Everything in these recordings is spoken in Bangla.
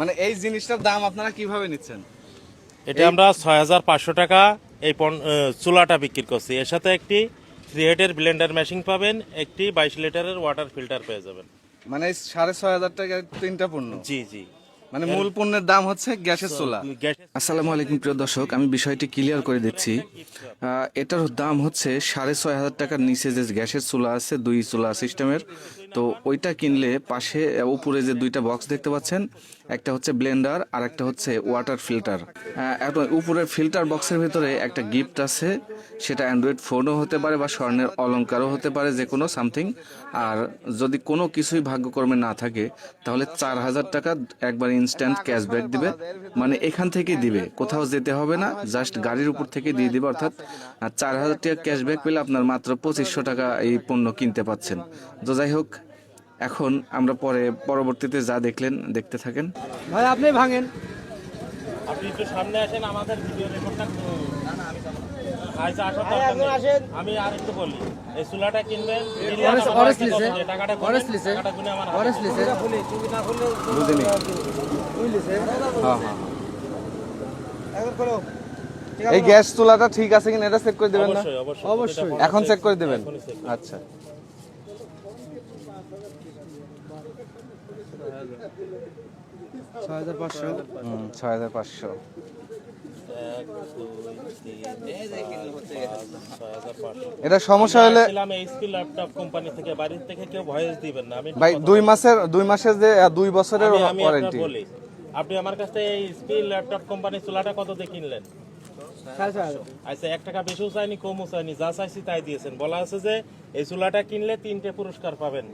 মানে এই জিনিসটার দাম আপনারা কিভাবে নিচ্ছেন? এটা আমরা 6,500 টাকা এই চুলাটা বিক্রি করছি। এর সাথে একটি 3 হেডের ব্লেন্ডার মেশিন পাবেন, একটি 22 লিটারের ওয়াটার ফিল্টার পেয়ে যাবেন। মানে 6,500 টাকা তিনটা পণ্য। জি জি। মানে মূল পণ্যের দাম হচ্ছে গ্যাসের চুলা। আসসালামু আলাইকুম প্রিয় দর্শক, আমি বিষয়টি ক্লিয়ার করে দিচ্ছি। এটার দাম হচ্ছে 6,500 টাকার নিচে যে গ্যাসের চুলা আছে, 2 চুলা সিস্টেমের, তো ওইটা কিনলে পাশে উপরে যে 2টা বক্স দেখতে পাচ্ছেন, একটা হচ্ছে ব্লেন্ডার আর একটা হচ্ছে ওয়াটার ফিল্টার। উপরের ফিল্টার বক্সের ভিতরে একটা গিফট আছে, সেটা অ্যান্ড্রয়েড ফোনও হতে পারে বা স্বর্ণের অলংকারও হতে পারে, যে কোনো সামথিং। আর যদি কোনো কিছুই ভাগ্যক্রমে না থাকে তাহলে 4,000 টাকা একবার ইনস্ট্যান্ট ক্যাশব্যাক দিবে। মানে এখান থেকেই দিবে, কোথাও যেতে হবে না, জাস্ট গাড়ির উপর থেকে দিয়ে দিবে। অর্থাৎ 4,000 টাকা ক্যাশব্যাক পেলে আপনার মাত্র 2,500 টাকা এই পণ্য কিনতে পাচ্ছেন। তো যাই হোক, এখন আমরা পরবর্তীতে যা দেখলেন দেখতে থাকেন। ভাই আপনি ভাঙেন। আপনি একটু সামনে আসেন, আমাদের ভিডিও রেকর্ডটা। আচ্ছা আসার ভাই এখন দরকার নেই। আসেন। আমি আর একটু বলি, এই চুলাটা কিনবেন, অরেস লিসে, টাকাটা অরেস লিসে, টাকাটা গুনে আমার অরেস লিসে। বুঝিনি। তুই লিসে। হ্যাঁ হ্যাঁ। এখন খোলো। এই গ্যাস চুলাটা ঠিক আছে কিনা এটা চেক করে দেবেন না? অবশ্যই অবশ্যই অবশ্যই। এখন চেক করে দেবেন? এখনই check করে আচ্ছা। 6,500। 6,500। 1 2 3 6,500। এটা সমস্যা হলে এইচপি ল্যাপটপ কোম্পানি থেকে, বাড়ি থেকে কেউ ভয়েস দিবেন না। আমি ভাই 2 মাসের যে 2 বছরের আমি আপনার ওয়ারেন্টি। বলি, আপনি আমার কাছ থেকে এই এইচপি ল্যাপটপ কোম্পানি চুলাটা কত দিয়ে কিনলেন? 6,500। আচ্ছা, 1 টাকা বেশিও চাইনি, কমও চাইনি, যা চাইছি তাই দিয়েছেন। বলা আছে যে এই চুলাটা কিনলে 3টে পুরস্কার পাবেন।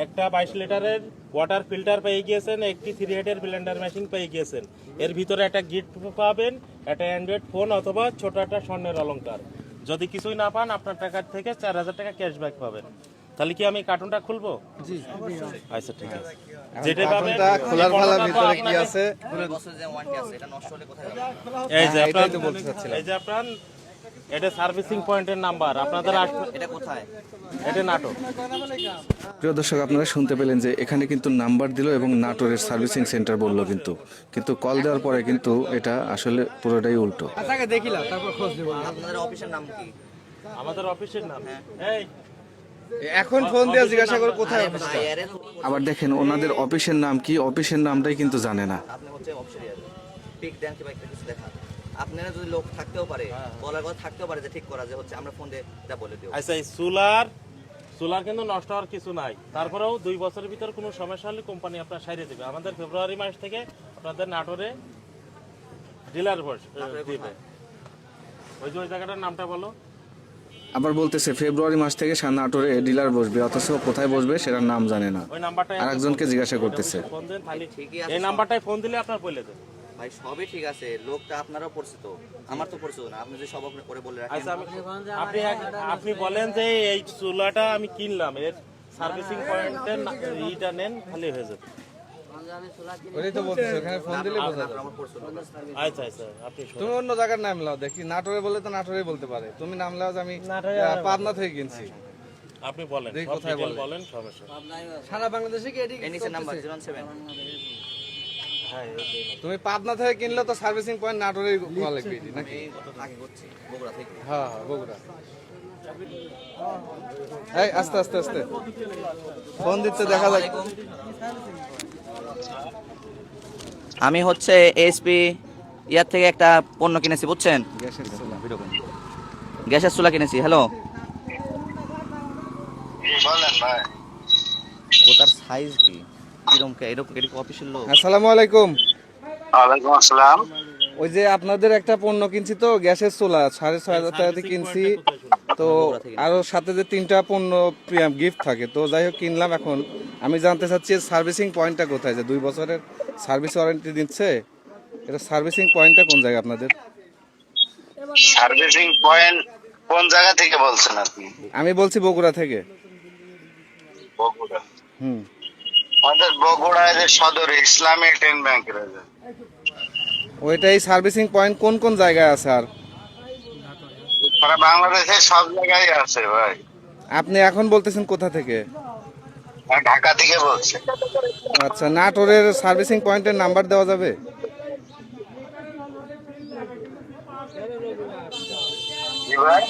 একটা 22 লিটারের ওয়াটার ফিল্টার পেয়ে গিয়েছেন, একটি 3 হেডের ব্লেন্ডার মেশিন পেয়ে গিয়েছেন। এর ভিতরে একটা গিফট পাবেন, একটা অ্যান্ড্রয়েড ফোন অথবা ছোট একটা স্বর্ণের অলংকার। যদি কিছুই না পান, আপনার টাকার থেকে 4,000 টাকা ক্যাশব্যাক পাবেন। তাহলে কি আমি কার্টুনটা খুলবো? জি। আচ্ছা ঠিক আছে। যেটা পাবেন কার্টুনটা খোলার ফেলার ভিতরে কি আছে? এই যে এটাই আপনার, তো বলতে চাচ্ছিলাম। এই যে আপনার এটা সার্ভিসিং পয়েন্টের নাম্বার, আপনাদের এটা কোথায়? এটা নাটক। প্রিয় দর্শক, আপনারা শুনতে পেলেন যে এখানে কিন্তু নাম্বার দিল এবং নাটোরের সার্ভিসিং সেন্টার বললো, কিন্তু কল দেওয়ার পরে কিন্তু এটা আসলে পুরোটাই উল্টো। আচ্ছা দেখিলা তারপর খোঁজ দেব। আপনাদের অফিসের নাম কি? আমাদের অফিসের নাম এই এখন ফোন দিয়ে জিজ্ঞাসা করে কোথায় আরে ভাই, আরে আবার দেখেন ওনাদের অফিসের নাম কি, অফিসের নামটাই কিন্তু জানে না। আপনি হচ্ছে অফিসের পিক দেন কিংবা একটা কিছু দেখা। আপনারা যদি লোক থাকতেও পারে, বলার কথা থাকতেও পারে যে ঠিক করা, যে হচ্ছে আমরা ফোন দিয়ে এটা বলে দিও। আচ্ছা, এই সোলার কিন্তু নষ্ট হওয়ার কিছু নাই। তারপরেও 2 বছরের ভিতর কোনো সমস্যা হলে কোম্পানি আপনার সারিয়ে দেবে। আমাদের ফেব্রুয়ারি মাস থেকে আপনাদের নাটোরে ডিলার দিবে। ওই যে ওই জায়গাটার নামটা বলো। আবার বলতেছে ফেব্রুয়ারি মাস থেকে নাটোরে ডিলার বসবে, অথচ কোথায় বসবে সেটার নাম জানে না। ওই নাম্বারটাই আরেকজনকে জিজ্ঞাসা করতেছে। ফোন দেন, তাহলে ঠিকই আছে। এই নাম্বারটায় ফোন দিলে আপনার বলে দেবে। ভাই সবই ঠিক আছে, লোকটা আপনারও পরিচিত, আমার তো পরিচিত না। আপনি যে সব আপনি করে বলে রাখেন। আচ্ছা, আপনি বলেন যে এই চুলাটা আমি কিনলাম, এর সার্ভিসিং পয়েন্টের ইটা নেন, খালি হয়ে যাবে। ওই তো বলতেছে ওখানে ফোন দিলে বোঝা যাবে। আমার পরিচিত লোক। আচ্ছা আচ্ছা, আপনি শুনুন। তুমি অন্য জায়গার নাম লাও, দেখি নাটোরে বলে তো নাটোরেই বলতে পারে। তুমি নাম লাও যে আমি পাবনা থেকে কিনছি। আপনি বলেন, দেখি সব কোথায় detail বলে। বলেন, সমস্যা নেই। সারা বাংলাদেশে কি এটি এই নিচে নাম্বার 07। হ্যাঁ, এই যে। তুমি পাবনা থেকে কিনলে তো সার্ভিসিং পয়েন্ট নাটোরেই কোয়া লাগবে নাকি? এই কত আগে করছি বগুড়া থেকে। হ্যাঁ হ্যাঁ, বগুড়া। এই আস্তে আস্তে আস্তে ফোন দিতে দেখা যায়। আমি হচ্ছে এসপি ইয়ার থেকে একটা পণ্য কিনেছি, বুঝছেন? গ্যাসের চুলা। গ্যাসের চুলা কিনেছি। হ্যালো, বলেন ভাই। ওটার সাইজ কি কিরকম? এরকম এরকম অফিসের লোক? আসসালামু আলাইকুম। ওয়ালাইকুম আসসালাম। ওই যে আপনাদের একটা পণ্য কিনছি তো, গ্যাসের চুলা 6,500 টাকা দিয়ে কিনছি। তো আরো সাথে যে 3টা পণ্য গিফট থাকে, তো যাই হোক কিনলাম। এখন আমি জানতে চাচ্ছি সার্ভিসিং পয়েন্টটা কোথায়, যে 2 বছরের সার্ভিস ওয়ারেন্টি দিচ্ছে, এটা সার্ভিসিং পয়েন্টটা কোন জায়গায় আপনাদের? সার্ভিসিং পয়েন্ট কোন জায়গা থেকে বলছেন আপনি? আমি বলছি বগুড়া থেকে। বগুড়া। হুম। আমাদের বগুড়ায় যে সদর ইসলামী ট্রেন ব্যাংক রয়েছে। ওইটাই সার্ভিসিং পয়েন্ট কোন কোন জায়গায় আছে? আর সারা বাংলাদেশে সব জায়গায় আছে ভাই। আপনি এখন বলতেছেন কোথা থেকে? আমি ঢাকা থেকে বলছি। আচ্ছা, নাটোরের সার্ভিসিং পয়েন্টের নাম্বার দেওয়া যাবে? জি ভাই,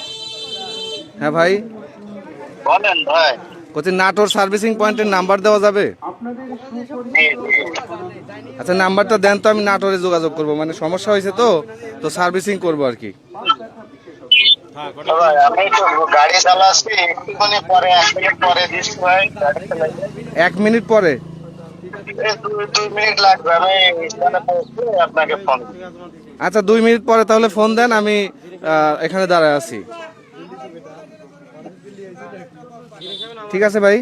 হ্যাঁ ভাই, বলেন ভাই। বলছি নাটোর সার্ভিসিং পয়েন্টের নাম্বার দেওয়া যাবে? জি জি। আচ্ছা, নাম্বারটা দেন তো, আমি নাটোরে যোগাযোগ করব, মানে সমস্যা হয়েছে তো তো সার্ভিসিং করব আর কি। হ্যাঁ তো ভাই আমি তো গাড়ি চালাচ্ছি, একটুখানি পরে 1 মিনিট পরে দিচ্ছি ভাই। গাড়ি চালাই 1 মিনিট পরে? এই 2 মিনিট লাগবে, আমি স্থানে পৌঁছে আপনাকে ফোন। আচ্ছা, 2 মিনিট পরে তাহলে ফোন দেন, আমি এখানে দাঁড়ায় আছি। ঠিক আছে ভাই,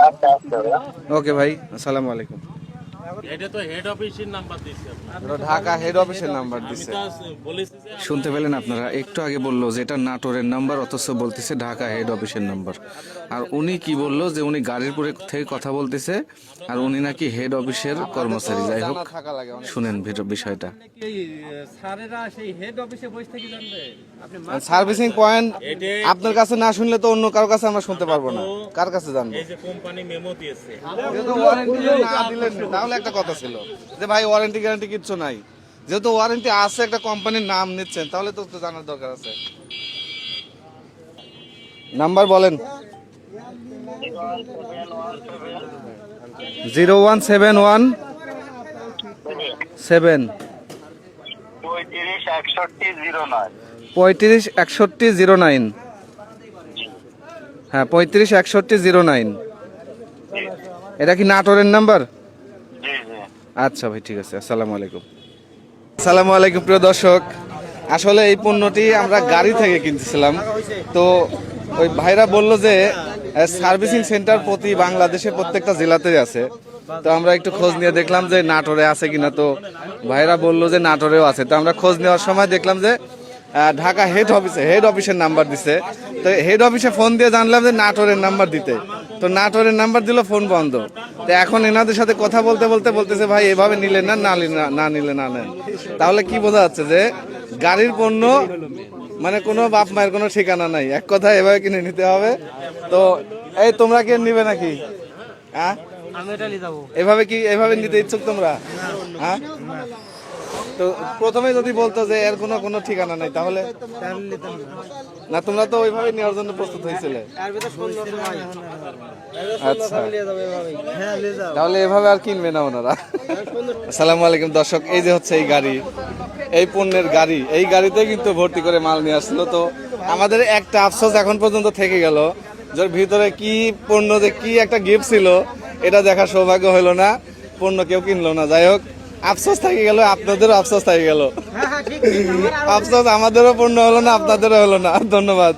আচ্ছা আচ্ছা ভাই। ওকে ভাই, আসসালামু আলাইকুম। এটা তো হেড অফিসের নাম্বার দিচ্ছে আপনি। ঢাকা হেড অফিসের নাম্বার আমি দিছে। তো বলেছি যে শুনতে পেলেন আপনারা, একটু আগে বললো যে এটা নাটোরের নাম্বার, অথচ বলতেছে ঢাকা হেড অফিসের নাম্বার। আর উনি কি বললো যে উনি গাড়ির পরে থেকে কথা বলতেছে, আর উনি নাকি হেড অফিসের কর্মচারী। যাই হোক, শুনেন বিষয়টা। স্যারেরা সেই হেড অফিসে বসে থেকে জানবে আপনি সার্ভিসিং পয়েন্ট এটা- আপনার কাছে না শুনলে তো অন্য কারো কাছে আমরা শুনতে পারবো না। কার কাছে জানবো? এই যে কোম্পানি মেমো দিয়েছে, যেহেতু ওয়ারেন্টি না দিলেন তাহলে একটা কথা ছিল যে ভাই ওয়ারেন্টি গ্যারান্টি কিচ্ছু নাই। যেহেতু ওয়ারেন্টি আছে, একটা কোম্পানির নাম নিচ্ছেন, তাহলে তো একটু জানার দরকার আছে। নাম্বার বলেন। 01717 35 61 09। 35 61 09। হ্যাঁ, 35 61 09। এটা কি নাটোরের নাম্বার? জি জি। আচ্ছা ভাই, ঠিক আছে, আসসালামু আলাইকুম। আসসালামু আলাইকুম প্রিয় দর্শক, আসলে এই পণ্যটি আমরা গাড়ি থেকে কিনতেছিলাম। তো ওই ভাইরা বলল যে সার্ভিসিং সেন্টার প্রতি বাংলাদেশে প্রত্যেকটা জেলাতেই আছে। তো আমরা একটু খোঁজ নিয়ে দেখলাম যে নাটোরে আছে কিনা। তো ভাইরা বলল যে নাটোরেও আছে। তো আমরা খোঁজ নেওয়ার সময় দেখলাম যে ঢাকা হেড অফিসের নাম্বার দিছে। তো হেড অফিসে ফোন দিয়ে জানলাম যে নাটোরের নাম্বার দিতে। তো নাটোরের নাম্বার দিল, ফোন বন্ধ। তো এখন এনাদের সাথে কথা বলতে বলতে বলতেছে ভাই এভাবে নিলে না, না নিলে না নেন। তাহলে কি বোঝা যাচ্ছে যে গাড়ির পণ্য মানে কোনো বাপ মায়ের কোনো ঠিকানা নাই, এক কথা এভাবে কিনে নিতে হবে। তো এই তোমরা কি নিবে নাকি? হ্যাঁ, আমি এটা নিয়ে যাবো। এভাবে নিতে ইচ্ছুক তোমরা? হ্যাঁ, তো প্রথমে যদি বলতো যে এর কোনো ঠিকানা নাই, তাহলে না, তোমরা তো ওইভাবে নেওয়ার জন্য প্রস্তুত হয়েছিলে। এর ভিতর সুন্দর ভাই আচ্ছা, নিয়ে যাবে এভাবেই। হ্যাঁ নিয়ে যাও। তাহলে এভাবে আর কিনবে না ওনারা। আসসালামু আলাইকুম দর্শক, এই যে হচ্ছে এই গাড়ি, এই পণ্যের গাড়ি, এই গাড়িতে কিন্তু ভর্তি করে মাল নিয়ে আসছিল। তো আমাদের একটা আফসোস এখন পর্যন্ত থেকে গেল, যার ভিতরে কি পণ্য, যে কি একটা গিফট ছিল এটা দেখার সৌভাগ্য হলো না, পণ্য কেউ কিনলো না। যাই হোক, আফসোস থেকে গেল, আপনাদেরও আফসোস থেকে গেল। হ্যাঁ হ্যাঁ ঠিক। আফসোস আমাদেরও পূর্ণ হলো না, আপনাদেরও হলো না। ধন্যবাদ।